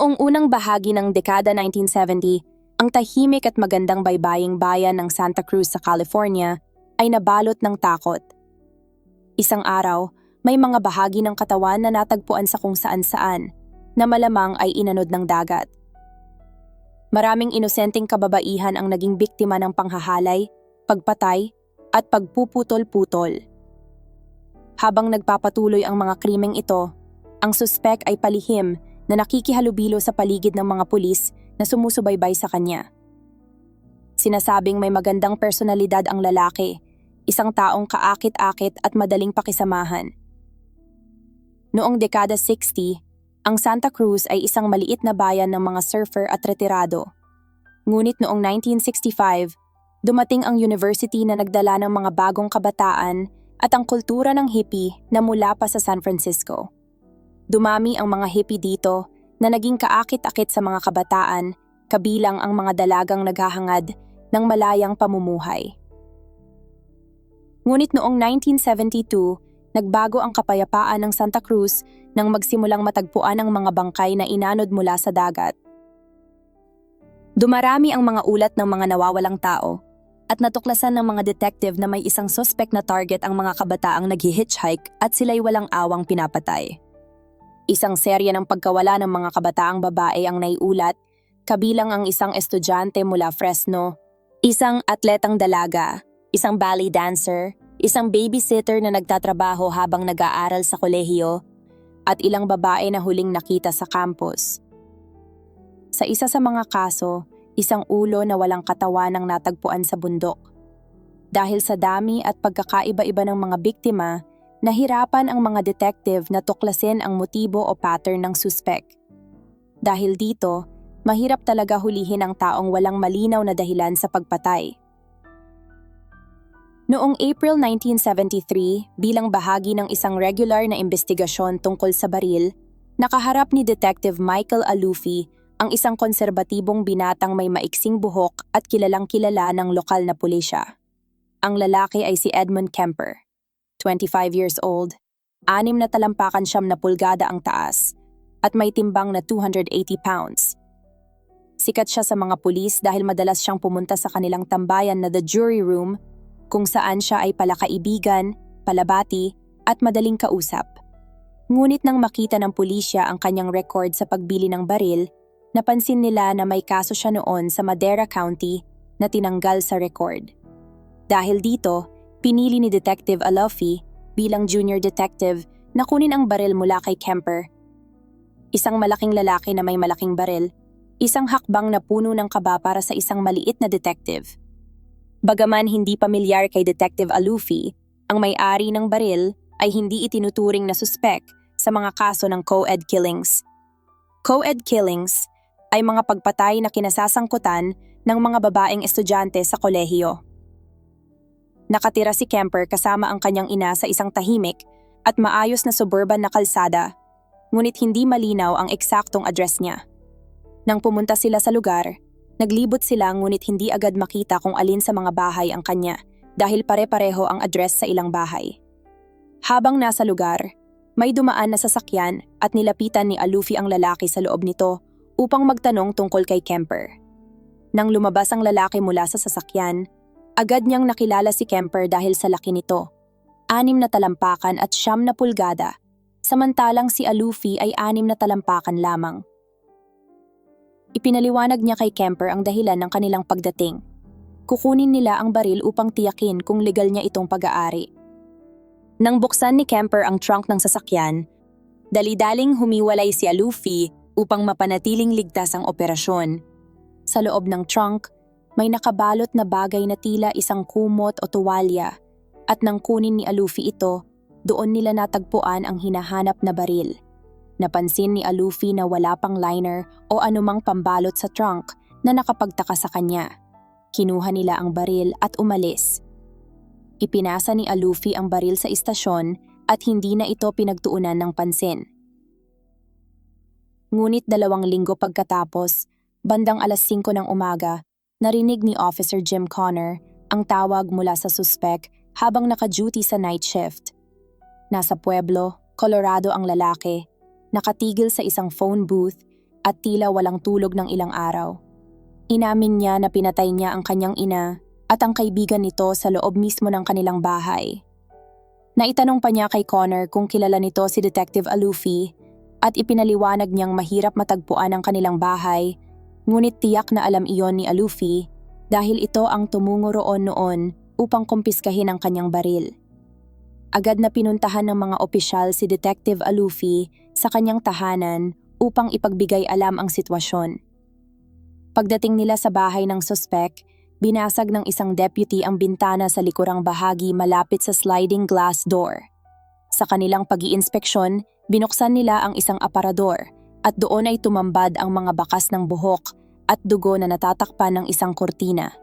Noong unang bahagi ng dekada 1970, ang tahimik at magandang baybaying bayan ng Santa Cruz sa California ay nabalot ng takot. Isang araw, may mga bahagi ng katawan na natagpuan sa kung saan-saan, na malamang ay inanod ng dagat. Maraming inosenteng kababaihan ang naging biktima ng panghahalay, pagpatay, at pagpuputol-putol. Habang nagpapatuloy ang mga krimeng ito, ang suspek ay palihim na nakikihalubilo sa paligid ng mga pulis na sumusubaybay sa kanya. Sinasabing may magandang personalidad ang lalaki, isang taong kaakit-akit at madaling pakisamahan. Noong dekada 60, ang Santa Cruz ay isang maliit na bayan ng mga surfer at retirado. Ngunit noong 1965, dumating ang university na nagdala ng mga bagong kabataan at ang kultura ng hippie na mula pa sa San Francisco. Dumami ang mga hippie dito na naging kaakit-akit sa mga kabataan, kabilang ang mga dalagang naghahangad ng malayang pamumuhay. Ngunit noong 1972, nagbago ang kapayapaan ng Santa Cruz nang magsimulang matagpuan ang mga bangkay na inanod mula sa dagat. Dumarami ang mga ulat ng mga nawawalang tao at natuklasan ng mga detective na may isang suspect na target ang mga kabataang nag-hitchhike at sila'y walang awang pinapatay. Isang serya ng pagkawala ng mga kabataang babae ang naiulat, kabilang ang isang estudyante mula Fresno, isang atletang dalaga, isang ballet dancer, isang babysitter na nagtatrabaho habang nag-aaral sa kolehiyo, at ilang babae na huling nakita sa campus. Sa isa sa mga kaso, isang ulo na walang katawan ang natagpuan sa bundok. Dahil sa dami at pagkakaiba-iba ng mga biktima, nahirapan ang mga detective na tuklasin ang motibo o pattern ng suspek. Dahil dito, mahirap talaga hulihin ang taong walang malinaw na dahilan sa pagpatay. Noong April 1973, bilang bahagi ng isang regular na investigasyon tungkol sa baril, nakaharap ni Detective Michael Alufi ang isang konserbatibong binatang may maiksing buhok at kilalang-kilala ng lokal na pulisya. Ang lalaki ay si Edmund Kemper, 25 years old, 6 na talampakan 9 pulgada ang taas, at may timbang na 280 pounds. Sikat siya sa mga pulis dahil madalas siyang pumunta sa kanilang tambayan na The Jury Room, kung saan siya ay palakaibigan, palabati, at madaling kausap. Ngunit nang makita ng pulisya ang kanyang record sa pagbili ng baril, napansin nila na may kaso siya noon sa Madera County na tinanggal sa record. Dahil dito, pinili ni Detective Alufi bilang junior detective na kunin ang baril mula kay Kemper. Isang malaking lalaki na may malaking baril, isang hakbang na puno ng kaba para sa isang maliit na detective. Bagaman hindi pamilyar kay Detective Alufi, ang may-ari ng baril ay hindi itinuturing na suspek sa mga kaso ng co-ed killings. Co-ed killings ay mga pagpatay na kinasasangkutan ng mga babaeng estudyante sa kolehiyo. Nakatira si Kemper kasama ang kanyang ina sa isang tahimik at maayos na suburban na kalsada, ngunit hindi malinaw ang eksaktong address niya. Nang pumunta sila sa lugar, naglibot sila ngunit hindi agad makita kung alin sa mga bahay ang kanya dahil pare-pareho ang address sa ilang bahay. Habang nasa lugar, may dumaan na sasakyan at nilapitan ni Alufi ang lalaki sa loob nito upang magtanong tungkol kay Kemper. Nang lumabas ang lalaki mula sa sasakyan, agad niyang nakilala si Kemper dahil sa laki nito, 6 na talampakan at 9 na pulgada, samantalang si Alufi ay 6 na talampakan lamang. Ipinaliwanag niya kay Kemper ang dahilan ng kanilang pagdating. Kukunin nila ang baril upang tiyakin kung legal niya itong pag-aari. Nang buksan ni Kemper ang trunk ng sasakyan, dali-daling humiwalay si Alufi upang mapanatiling ligtas ang operasyon. Sa loob ng trunk, may nakabalot na bagay na tila isang kumot o tuwalya, at nang kunin ni Alufi ito, doon nila natagpuan ang hinahanap na baril. Napansin ni Alufi na wala pang liner o anumang pambalot sa trunk na nakapagtaka sa kanya. Kinuha nila ang baril at umalis. Ipinasa ni Alufi ang baril sa istasyon at hindi na ito pinagtuunan ng pansin. Ngunit 2 linggo pagkatapos, bandang 5:00 ng umaga, narinig ni Officer Jim Connor ang tawag mula sa suspek habang naka-duty sa night shift. Nasa Pueblo, Colorado ang lalaki, nakatigil sa isang phone booth at tila walang tulog ng ilang araw. Inamin niya na pinatay niya ang kanyang ina at ang kaibigan nito sa loob mismo ng kanilang bahay. Naitanong pa niya kay Connor kung kilala nito si Detective Alufi at ipinaliwanag niyang mahirap matagpuan ang kanilang bahay, ngunit tiyak na alam iyon ni Alufi dahil ito ang tumungo roon noon upang kumpiskahin ang kanyang baril. Agad na pinuntahan ng mga opisyal si Detective Alufi sa kanyang tahanan upang ipagbigay alam ang sitwasyon. Pagdating nila sa bahay ng suspek, binasag ng isang deputy ang bintana sa likurang bahagi malapit sa sliding glass door. Sa kanilang pag-iinspeksyon, binuksan nila ang isang aparador at doon ay tumambad ang mga bakas ng buhok at dugo na natatakpan ng isang kurtina.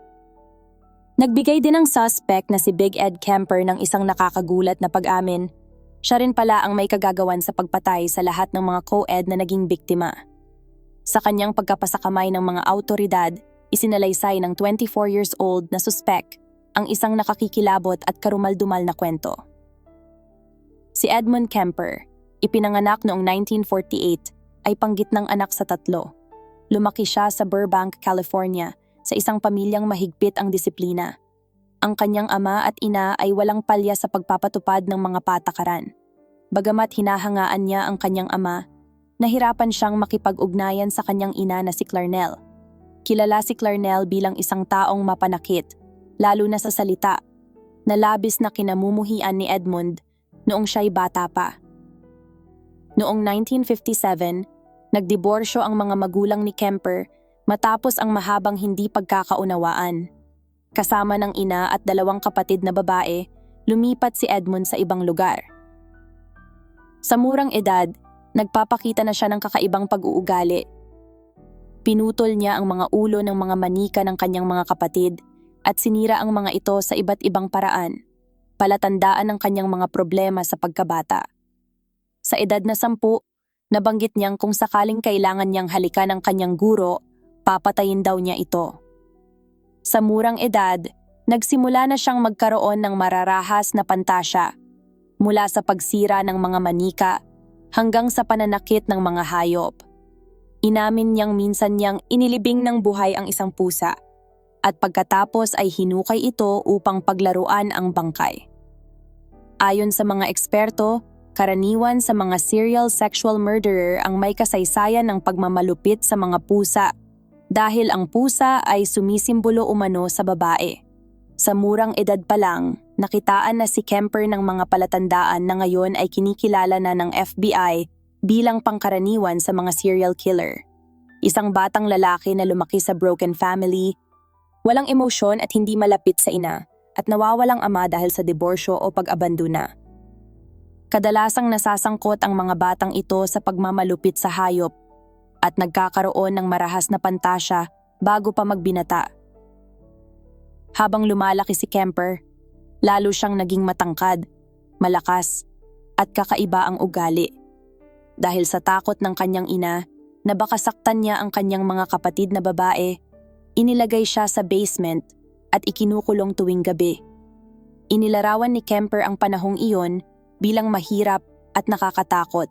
Nagbigay din ang suspect na si Big Ed Kemper ng isang nakakagulat na pag-amin. Siya rin pala ang may kagagawan sa pagpatay sa lahat ng mga co-ed na naging biktima. Sa kanyang pagkapasakamay ng mga autoridad, isinalaysay ng 24 years old na suspect ang isang nakakikilabot at karumaldumal na kwento. Si Edmund Kemper, ipinanganak noong 1948, ay panggitnang anak sa 3. Lumaki siya sa Burbank, California, sa isang pamilyang mahigpit ang disiplina. Ang kanyang ama at ina ay walang palya sa pagpapatupad ng mga patakaran. Bagamat hinahangaan niya ang kanyang ama, nahirapan siyang makipag-ugnayan sa kanyang ina na si Clarnell. Kilala si Clarnell bilang isang taong mapanakit, lalo na sa salita, na labis na kinamumuhian ni Edmund noong siya'y bata pa. Noong 1957, nagdiborsyo ang mga magulang ni Kemper matapos ang mahabang hindi pagkakaunawaan. Kasama ng ina at 2 kapatid na babae, lumipat si Edmund sa ibang lugar. Sa murang edad, nagpapakita na siya ng kakaibang pag-uugali. Pinutol niya ang mga ulo ng mga manika ng kanyang mga kapatid at sinira ang mga ito sa iba't ibang paraan, palatandaan ng kanyang mga problema sa pagkabata. Sa edad na 10, nabanggit niyang kung sakaling kailangan niyang halikan ang kanyang guro, papatayin daw niya ito. Sa murang edad, nagsimula na siyang magkaroon ng mararahas na pantasya, mula sa pagsira ng mga manika hanggang sa pananakit ng mga hayop. Inamin niyang minsan niyang inilibing ng buhay ang isang pusa, at pagkatapos ay hinukay ito upang paglaruan ang bangkay. Ayon sa mga eksperto, karaniwan sa mga serial sexual murderer ang may kasaysayan ng pagmamalupit sa mga pusa, dahil ang pusa ay sumisimbolo umano sa babae. Sa murang edad pa lang, nakitaan na si Kemper ng mga palatandaan na ngayon ay kinikilala na ng FBI bilang pangkaraniwan sa mga serial killer. Isang batang lalaki na lumaki sa broken family, walang emosyon at hindi malapit sa ina, at nawawalang ama dahil sa diborsyo o pag-abandona. Kadalasang nasasangkot ang mga batang ito sa pagmamalupit sa hayop at nagkakaroon ng marahas na pantasya bago pa magbinata. Habang lumalaki si Kemper, lalo siyang naging matangkad, malakas, at kakaiba ang ugali. Dahil sa takot ng kanyang ina na baka saktan niya ang kanyang mga kapatid na babae, inilagay siya sa basement at ikinukulong tuwing gabi. Inilarawan ni Kemper ang panahong iyon bilang mahirap at nakakatakot.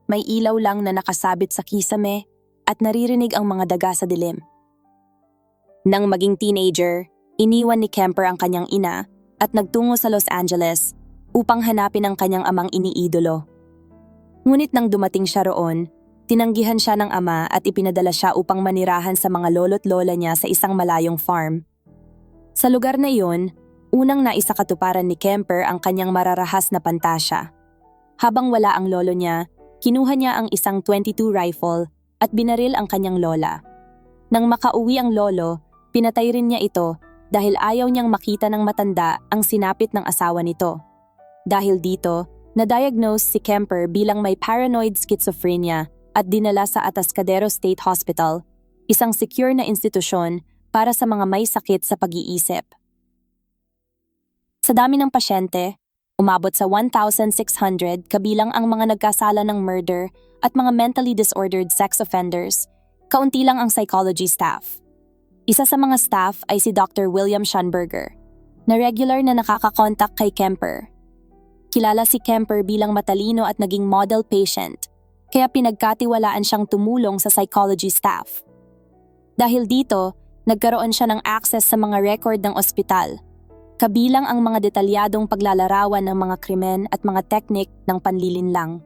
May ilaw lang na nakasabit sa kisame at naririnig ang mga daga sa dilim. Nang maging teenager, iniwan ni Kemper ang kanyang ina at nagtungo sa Los Angeles upang hanapin ang kanyang amang iniidolo. Ngunit nang dumating siya roon, tinanggihan siya ng ama at ipinadala siya upang manirahan sa mga lolo't lola niya sa isang malayong farm. Sa lugar na iyon, unang naisakatuparan ni Kemper ang kanyang mararahas na pantasya. Habang wala ang lolo niya, kinuha niya ang isang .22 rifle at binaril ang kanyang lola. Nang makauwi ang lolo, pinatay rin niya ito dahil ayaw niyang makita ng matanda ang sinapit ng asawa nito. Dahil dito, na-diagnose si Kemper bilang may paranoid schizophrenia at dinala sa Atascadero State Hospital, isang secure na institusyon para sa mga may sakit sa pag-iisip. Sa dami ng pasyente, umabot sa 1,600 kabilang ang mga nagkasala ng murder at mga mentally disordered sex offenders, kaunti lang ang psychology staff. Isa sa mga staff ay si Dr. William Schonberger, na regular na nakakakontak kay Kemper. Kilala si Kemper bilang matalino at naging model patient, kaya pinagkatiwalaan siyang tumulong sa psychology staff. Dahil dito, nagkaroon siya ng access sa mga record ng ospital, kabilang ang mga detalyadong paglalarawan ng mga krimen at mga teknik ng panlilinlang.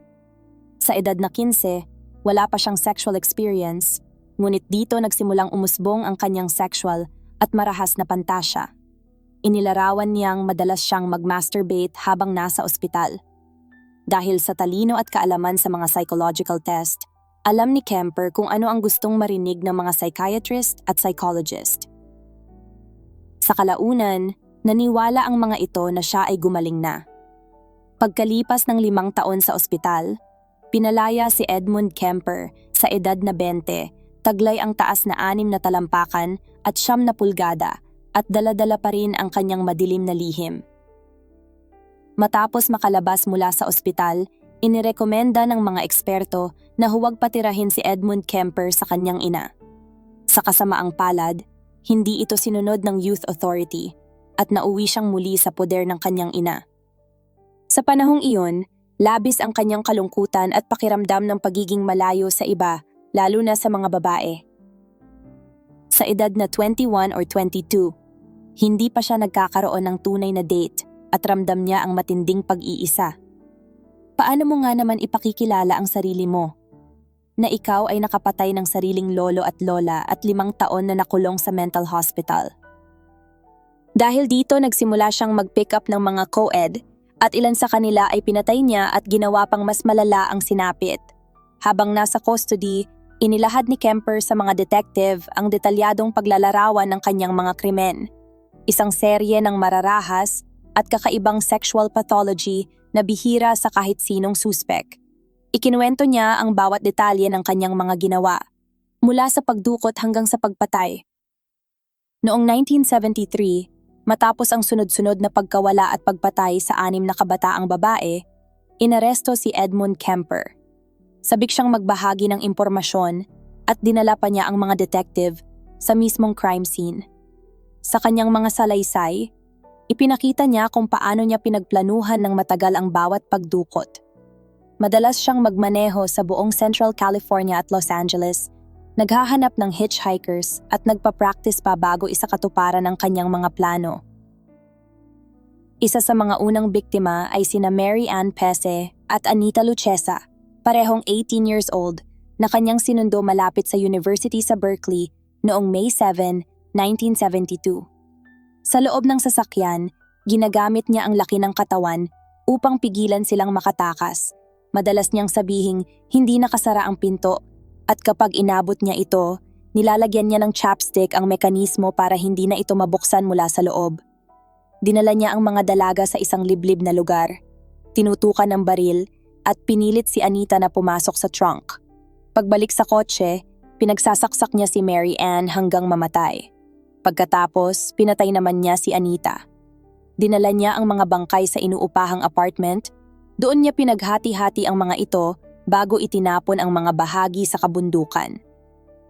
Sa edad na 15, wala pa siyang sexual experience, ngunit dito nagsimulang umusbong ang kanyang sexual at marahas na pantasya. Inilarawan niyang madalas siyang mag-masturbate habang nasa ospital. Dahil sa talino at kaalaman sa mga psychological test, alam ni Kemper kung ano ang gustong marinig ng mga psychiatrist at psychologist. Sa kalaunan, naniwala ang mga ito na siya ay gumaling na. Pagkalipas ng 5 taon sa ospital, pinalaya si Edmund Kemper sa edad na 20, taglay ang taas na 6 na talampakan at 9 na pulgada at dala-dala pa rin ang kanyang madilim na lihim. Matapos makalabas mula sa ospital, inirekomenda ng mga eksperto na huwag patirahin si Edmund Kemper sa kanyang ina. Sa kasamaang palad, hindi ito sinunod ng Youth Authority at nauwi siyang muli sa poder ng kanyang ina. Sa panahong iyon, labis ang kanyang kalungkutan at pakiramdam ng pagiging malayo sa iba, lalo na sa mga babae. Sa edad na 21 or 22, hindi pa siya nagkakaroon ng tunay na date at ramdam niya ang matinding pag-iisa. Paano mo nga naman ipakikilala ang sarili mo? Na ikaw ay nakapatay ng sariling lolo at lola at 5 taon na nakulong sa mental hospital. Dahil dito nagsimula siyang mag-pick up ng mga co-ed at ilan sa kanila ay pinatay niya at ginawa pang mas malala ang sinapit. Habang nasa custody, inilahad ni Kemper sa mga detective ang detalyadong paglalarawan ng kanyang mga krimen. Isang serye ng mararahas at kakaibang sexual pathology na bihira sa kahit sinong suspek. Ikinuwento niya ang bawat detalye ng kanyang mga ginawa, mula sa pagdukot hanggang sa pagpatay. Noong 1973, matapos ang sunod-sunod na pagkawala at pagpatay sa 6 na kabataang babae, inaresto si Edmund Kemper. Sabik siyang magbahagi ng impormasyon at dinala pa niya ang mga detective sa mismong crime scene. Sa kanyang mga salaysay, ipinakita niya kung paano niya pinagplanuhan ng matagal ang bawat pagdukot. Madalas siyang magmaneho sa buong Central California at Los Angeles, naghahanap ng hitchhikers at nagpa-practice pa bago isakatuparan ang kanyang mga plano. Isa sa mga unang biktima ay sina Mary Ann Pese at Anita Luchesa, parehong 18 years old, na kanyang sinundo malapit sa University sa Berkeley noong May 7, 1972. Sa loob ng sasakyan, ginagamit niya ang laki ng katawan upang pigilan silang makatakas. Madalas niyang sabihing hindi nakasara ang pinto at kapag inabot niya ito, nilalagyan niya ng chapstick ang mekanismo para hindi na ito mabuksan mula sa loob. Dinala niya ang mga dalaga sa isang liblib na lugar, tinutukan ng baril at pinilit si Anita na pumasok sa trunk. Pagbalik sa kotse, pinagsasaksak niya si Mary Ann hanggang mamatay. Pagkatapos, pinatay naman niya si Anita. Dinala niya ang mga bangkay sa inuupahang apartment. Doon niya pinaghati-hati ang mga ito bago itinapon ang mga bahagi sa kabundukan.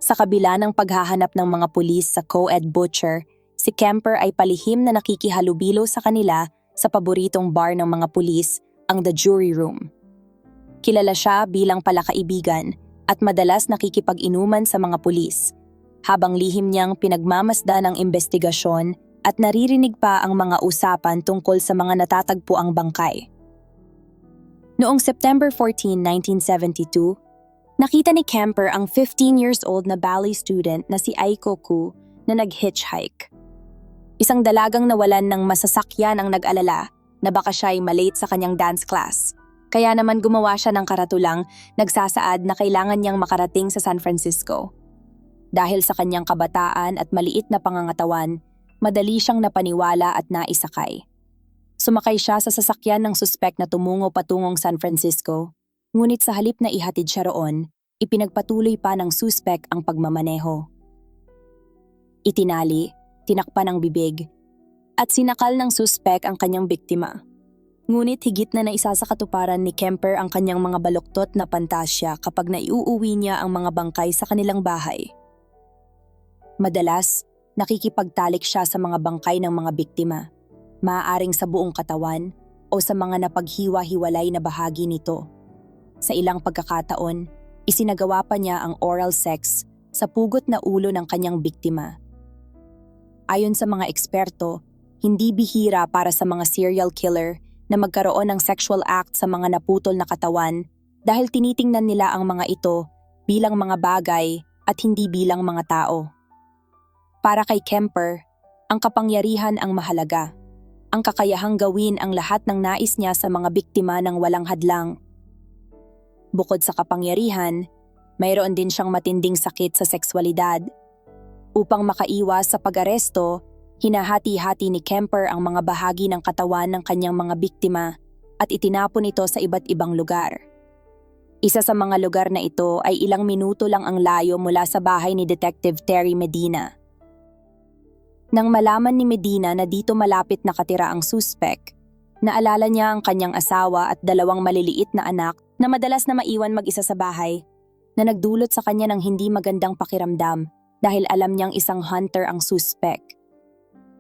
Sa kabila ng paghahanap ng mga pulis sa co-ed butcher, si Kemper ay palihim na nakikihalubilo sa kanila sa paboritong bar ng mga pulis, ang The Jury Room. Kilala siya bilang palakaibigan at madalas nakikipag-inuman sa mga pulis, habang lihim niyang pinagmamasdan ang investigasyon at naririnig pa ang mga usapan tungkol sa mga natatagpuang bangkay. Noong September 14, 1972, nakita ni Kemper ang 15 years old na ballet student na si Aiko Koo na nag-hitchhike. Isang dalagang nawalan ng masasakyan ang nag-alala na baka siya ay malate sa kanyang dance class. Kaya naman gumawa siya ng karatulang nagsasaad na kailangan niyang makarating sa San Francisco. Dahil sa kanyang kabataan at maliit na pangangatawan, madali siyang napaniwala at naisakay. Sumakay siya sa sasakyan ng suspek na tumungo patungong San Francisco, ngunit sa halip na ihatid siya roon, ipinagpatuloy pa ng suspek ang pagmamaneho. Itinali, tinakpan ang bibig, at sinakal ng suspek ang kanyang biktima. Ngunit higit na naisa sa katuparan ni Kemper ang kanyang mga baluktot na pantasya kapag naiuuwi niya ang mga bangkay sa kanilang bahay. Madalas, nakikipagtalik siya sa mga bangkay ng mga biktima, maaaring sa buong katawan o sa mga napaghiwa-hiwalay na bahagi nito. Sa ilang pagkakataon, isinagawa pa niya ang oral sex sa pugot na ulo ng kanyang biktima. Ayon sa mga eksperto, hindi bihira para sa mga serial killer na magkaroon ng sexual act sa mga naputol na katawan dahil tinitingnan nila ang mga ito bilang mga bagay at hindi bilang mga tao. Para kay Kemper, ang kapangyarihan ang mahalaga. Ang kakayahang gawin ang lahat ng nais niya sa mga biktima ng walang hadlang. Bukod sa kapangyarihan, mayroon din siyang matinding sakit sa sexualidad. Upang makaiwas sa pag-aresto, hinahati-hati ni Kemper ang mga bahagi ng katawan ng kanyang mga biktima at itinapon ito sa iba't ibang lugar. Isa sa mga lugar na ito ay ilang minuto lang ang layo mula sa bahay ni Detective Terry Medina. Nang malaman ni Medina na dito malapit nakatira ang suspek, naalala niya ang kanyang asawa at 2 maliliit na anak na madalas na maiwan mag-isa sa bahay, na nagdulot sa kanya ng hindi magandang pakiramdam dahil alam niyang isang hunter ang suspek.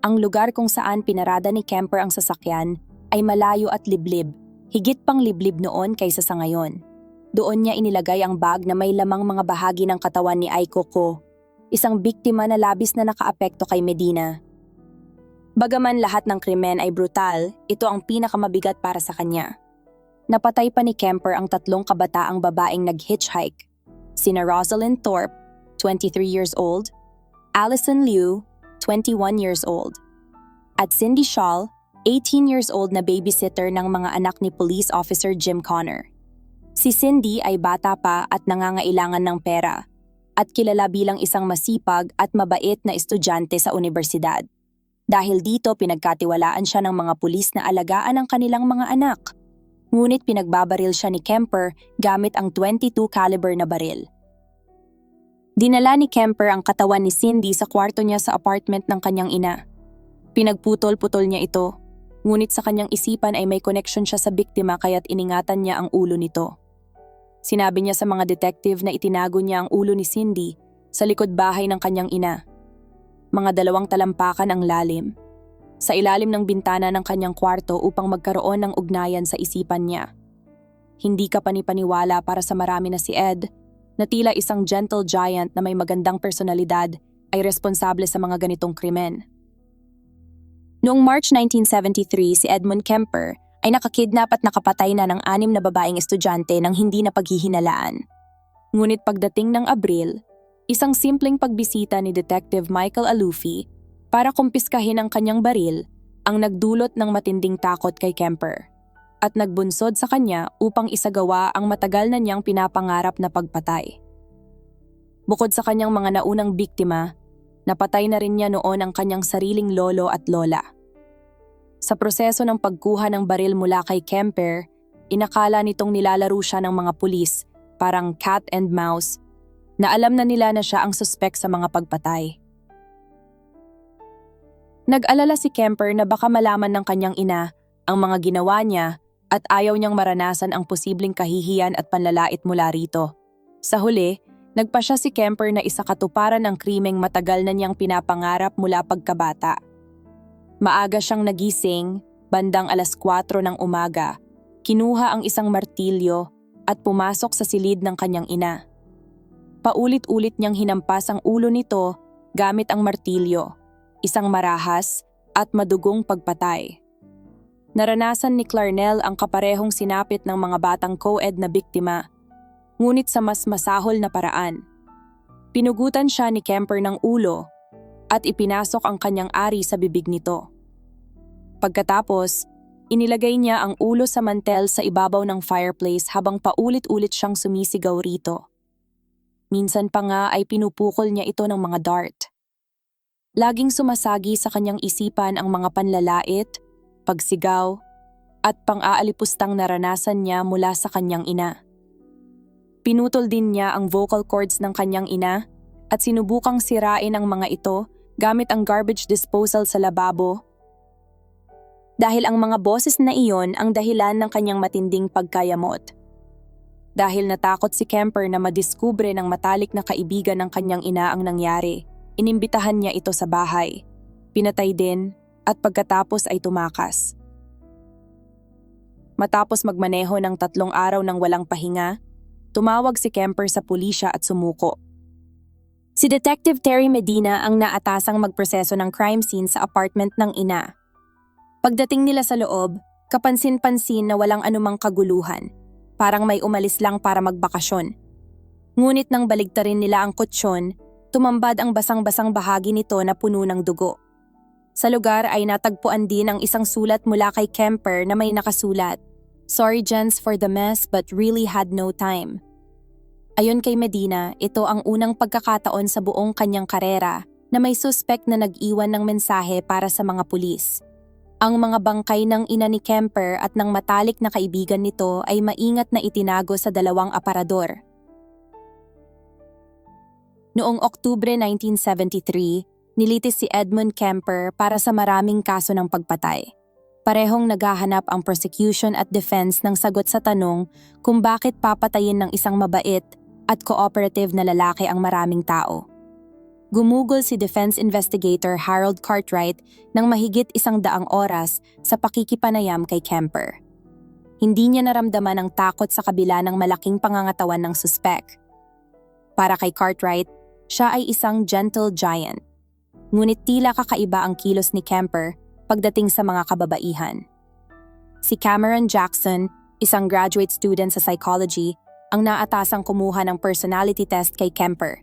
Ang lugar kung saan pinarada ni Kemper ang sasakyan ay malayo at liblib, higit pang liblib noon kaysa sa ngayon. Doon niya inilagay ang bag na may lamang mga bahagi ng katawan ni Aiko Ko, isang biktima na labis na nakaapekto kay Medina. Bagaman lahat ng krimen ay brutal, ito ang pinakamabigat para sa kanya. Napatay pa ni Kemper ang 3 kabataang babaeng nag-hitchhike, sina Rosalind Thorpe, 23 years old, Allison Liu, 21 years old, at Cindy Shaw, 18 years old na babysitter ng mga anak ni Police Officer Jim Connor. Si Cindy ay bata pa at nangangailangan ng pera, at kilala bilang isang masipag at mabait na estudyante sa universidad. Dahil dito pinagkatiwalaan siya ng mga pulis na alagaan ang kanilang mga anak. Ngunit pinagbabaril siya ni Kemper gamit ang .22 caliber na baril. Dinala ni Kemper ang katawan ni Cindy sa kwarto niya sa apartment ng kanyang ina. Pinagputol-putol niya ito, ngunit sa kanyang isipan ay may connection siya sa biktima kaya't iningatan niya ang ulo nito. Sinabi niya sa mga detective na itinago niya ang ulo ni Cindy sa likod bahay ng kanyang ina. Mga 2 talampakan ang lalim, sa ilalim ng bintana ng kanyang kwarto upang magkaroon ng ugnayan sa isipan niya. Hindi ka panipaniwala para sa marami na si Ed, na tila isang gentle giant na may magandang personalidad, ay responsable sa mga ganitong krimen. Noong March 1973, si Edmund Kemper ay nakakidnap at nakapatay na ng 6 na babaeng estudyante nang hindi na paghihinalaan. Ngunit pagdating ng Abril, isang simpleng pagbisita ni Detective Michael Alufi para kumpiskahin ang kanyang baril ang nagdulot ng matinding takot kay Kemper at nagbunsod sa kanya upang isagawa ang matagal na niyang pinapangarap na pagpatay. Bukod sa kanyang mga naunang biktima, napatay na rin niya noon ang kanyang sariling lolo at lola. Sa proseso ng pagkuha ng baril mula kay Kemper, inakala nitong nilalaro siya ng mga pulis, parang cat and mouse, na alam na nila na siya ang suspek sa mga pagpatay. Nag-alala si Kemper na baka malaman ng kanyang ina ang mga ginawa niya at ayaw niyang maranasan ang posibleng kahihiyan at panlalait mula rito. Sa huli, nagpa siya si Kemper na isakatuparan ang krimeng matagal na niyang pinapangarap mula pagkabata. Maaga siyang nagising, bandang 4:00 ng umaga, kinuha ang isang martilyo at pumasok sa silid ng kanyang ina. Paulit-ulit niyang hinampas ang ulo nito gamit ang martilyo, isang marahas at madugong pagpatay. Naranasan ni Clarnell ang kaparehong sinapit ng mga batang co-ed na biktima, ngunit sa mas masahol na paraan. Pinugutan siya ni Kemper ng ulo at ipinasok ang kanyang ari sa bibig nito. Pagkatapos, inilagay niya ang ulo sa mantel sa ibabaw ng fireplace habang paulit-ulit siyang sumisigaw rito. Minsan pa nga ay pinupukol niya ito ng mga dart. Laging sumasagi sa kanyang isipan ang mga panlalait, pagsigaw, at pang-aalipustang naranasan niya mula sa kanyang ina. Pinutol din niya ang vocal cords ng kanyang ina at sinubukang sirain ang mga ito gamit ang garbage disposal sa lababo. Dahil ang mga boses na iyon ang dahilan ng kanyang matinding pagkayamot. Dahil natakot si Kemper na madiskubre ng matalik na kaibigan ng kanyang ina ang nangyari, inimbitahan niya ito sa bahay. Pinatay din at pagkatapos ay tumakas. Matapos magmaneho ng 3 araw ng walang pahinga, tumawag si Kemper sa pulisya at sumuko. Si Detective Terry Medina ang naatasang magproseso ng crime scene sa apartment ng ina. Pagdating nila sa loob, kapansin-pansin na walang anumang kaguluhan. Parang may umalis lang para magbakasyon. Ngunit nang baligtarin nila ang kutsyon, tumambad ang basang-basang bahagi nito na puno ng dugo. Sa lugar ay natagpuan din ang isang sulat mula kay Kemper na may nakasulat, "Sorry gents for the mess but really had no time." Ayon kay Medina, ito ang unang pagkakataon sa buong kanyang karera na may suspect na nag-iwan ng mensahe para sa mga pulis. Ang mga bangkay ng ina ni Kemper at ng matalik na kaibigan nito ay maingat na itinago sa 2 aparador. Noong Oktubre 1973, nilitis si Edmund Kemper para sa maraming kaso ng pagpatay. Parehong naghahanap ang prosecution at defense ng sagot sa tanong kung bakit papatayin ng isang mabait at cooperative na lalaki ang maraming tao. Gumugol si defense investigator Harold Cartwright ng mahigit 100 oras sa pakikipanayam kay Kemper. Hindi niya naramdaman ang takot sa kabila ng malaking pangangatawan ng suspect. Para kay Cartwright, siya ay isang gentle giant. Ngunit tila kakaiba ang kilos ni Kemper pagdating sa mga kababaihan. Si Cameron Jackson, isang graduate student sa psychology, ang naatasang kumuha ng personality test kay Kemper.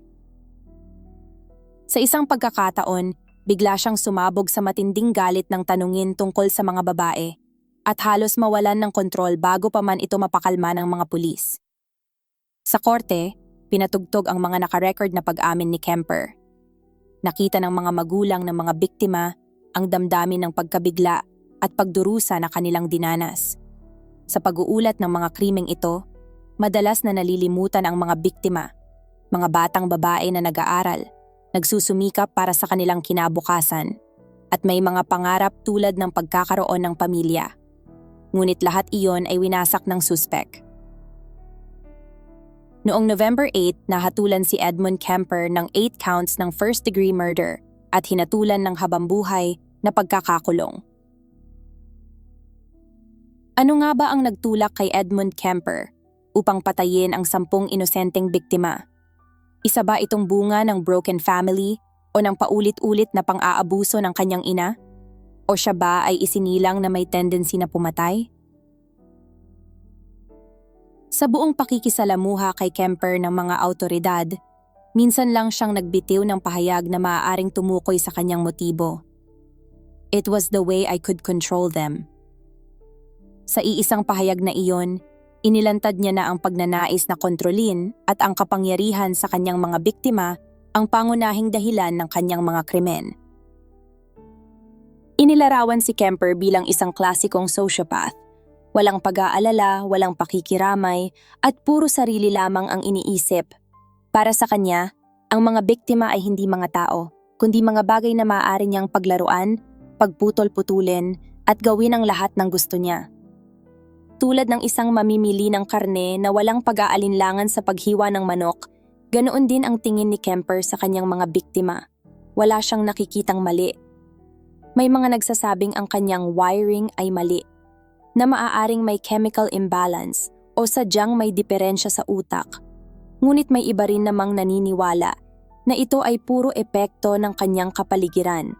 Sa isang pagkakataon, bigla siyang sumabog sa matinding galit ng tanungin tungkol sa mga babae at halos mawalan ng kontrol bago pa man ito mapakalma ng mga pulis. Sa korte, pinatugtog ang mga nakarecord na pag-amin ni Kemper. Nakita ng mga magulang ng mga biktima ang damdamin ng pagkabigla at pagdurusa na kanilang dinanas. Sa pag-uulat ng mga krimeng ito, madalas na nalilimutan ang mga biktima, mga batang babae na nag-aaral, nagsusumikap para sa kanilang kinabukasan, at may mga pangarap tulad ng pagkakaroon ng pamilya. Ngunit lahat iyon ay winasak ng suspect. Noong November 8, nahatulan si Edmund Kemper ng 8 counts ng first-degree murder at hinatulan ng habambuhay na pagkakakulong. Ano nga ba ang nagtulak kay Edmund Kemper upang patayin ang 10 inosenteng biktima? Isa ba itong bunga ng broken family o ng paulit-ulit na pang-aabuso ng kanyang ina? O siya ba ay isinilang na may tendency na pumatay? Sa buong pakikisalamuha kay Kemper ng mga awtoridad, minsan lang siyang nagbitiw ng pahayag na maaaring tumukoy sa kanyang motibo. "It was the way I could control them." Sa iisang pahayag na iyon, inilantad niya na ang pagnanais na kontrolin at ang kapangyarihan sa kanyang mga biktima ang pangunahing dahilan ng kanyang mga krimen. Inilarawan si Kemper bilang isang klasikong sociopath. Walang pag-aalala, walang pakikiramay, at puro sarili lamang ang iniisip. Para sa kanya, ang mga biktima ay hindi mga tao, kundi mga bagay na maaari niyang paglaruan, pagputol-putulin, at gawin ang lahat ng gusto niya. Tulad ng isang mamimili ng karne na walang pag-aalinlangan sa paghiwa ng manok, ganoon din ang tingin ni Kemper sa kanyang mga biktima. Wala siyang nakikitang mali. May mga nagsasabing ang kanyang wiring ay mali, na maaaring may chemical imbalance o sadyang may diferensya sa utak. Ngunit may iba rin namang naniniwala na ito ay puro epekto ng kanyang kapaligiran.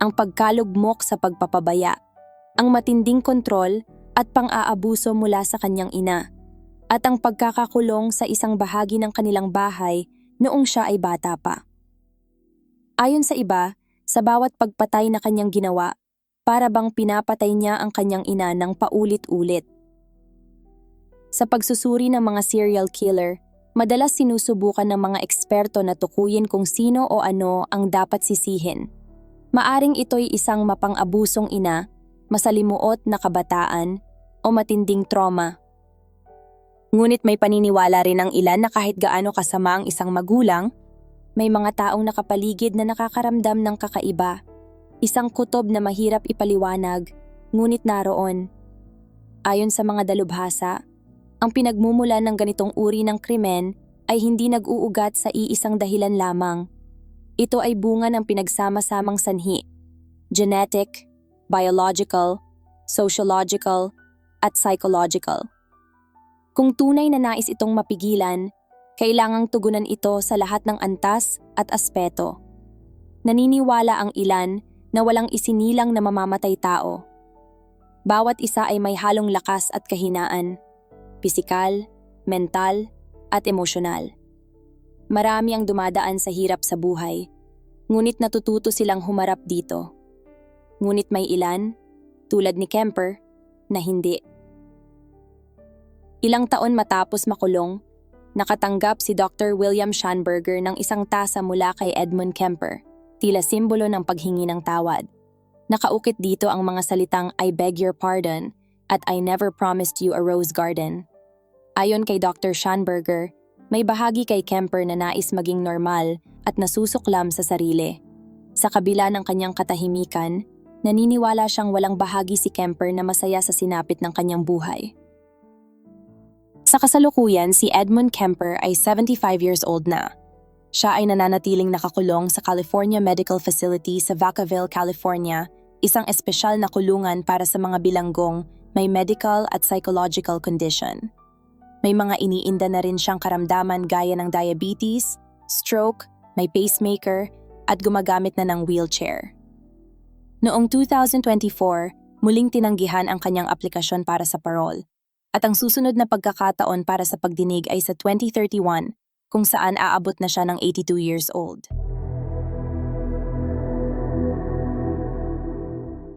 Ang pagkalugmok sa pagpapabaya, ang matinding kontrol at pang-aabuso mula sa kanyang ina, at ang pagkakakulong sa isang bahagi ng kanilang bahay noong siya ay bata pa. Ayon sa iba, sa bawat pagpatay na kanyang ginawa, para bang pinapatay niya ang kanyang ina ng paulit-ulit. Sa pagsusuri ng mga serial killer, madalas sinusubukan ng mga eksperto na tukuyin kung sino o ano ang dapat sisihin. Maaring ito'y isang mapang-abusong ina, masalimuot na kabataan, o matinding trauma. Ngunit may paniniwala rin ang ilan na kahit gaano kasama ang isang magulang, may mga taong nakapaligid na nakakaramdam ng kakaiba. Isang kutob na mahirap ipaliwanag, ngunit naroon. Ayon sa mga dalubhasa, ang pinagmumulan ng ganitong uri ng krimen ay hindi nag-uugat sa iisang dahilan lamang. Ito ay bunga ng pinagsama-samang sanhi, genetic, biological, sociological, at psychological. Kung tunay na nais itong mapigilan, kailangang tugunan ito sa lahat ng antas at aspeto. Naniniwala ang ilan na walang isinilang na mamamatay tao. Bawat isa ay may halong lakas at kahinaan, pisikal, mental, at emosyonal. Marami ang dumadaan sa hirap sa buhay, ngunit natututo silang humarap dito. Ngunit may ilan, tulad ni Kemper, na hindi. Ilang taon matapos makulong, nakatanggap si Dr. William Schanberger ng isang tasa mula kay Edmund Kemper, tila simbolo ng paghingi ng tawad. Nakaukit dito ang mga salitang "I beg your pardon" at "I never promised you a rose garden." Ayon kay Dr. Schanberger, may bahagi kay Kemper na nais maging normal at nasusuklam sa sarili. Sa kabila ng kanyang katahimikan, naniniwala siyang walang bahagi si Kemper na masaya sa sinapit ng kanyang buhay. Sa kasalukuyan, si Edmund Kemper ay 75 years old na. Siya ay nananatiling nakakulong sa California Medical Facility sa Vacaville, California, isang espesyal na kulungan para sa mga bilanggong may medical at psychological condition. May mga iniinda na rin siyang karamdaman gaya ng diabetes, stroke, may pacemaker, at gumagamit na ng wheelchair. Noong 2024, muling tinanggihan ang kanyang aplikasyon para sa parole, at ang susunod na pagkakataon para sa pagdinig ay sa 2031, kung saan aabot na siya ng 82 years old.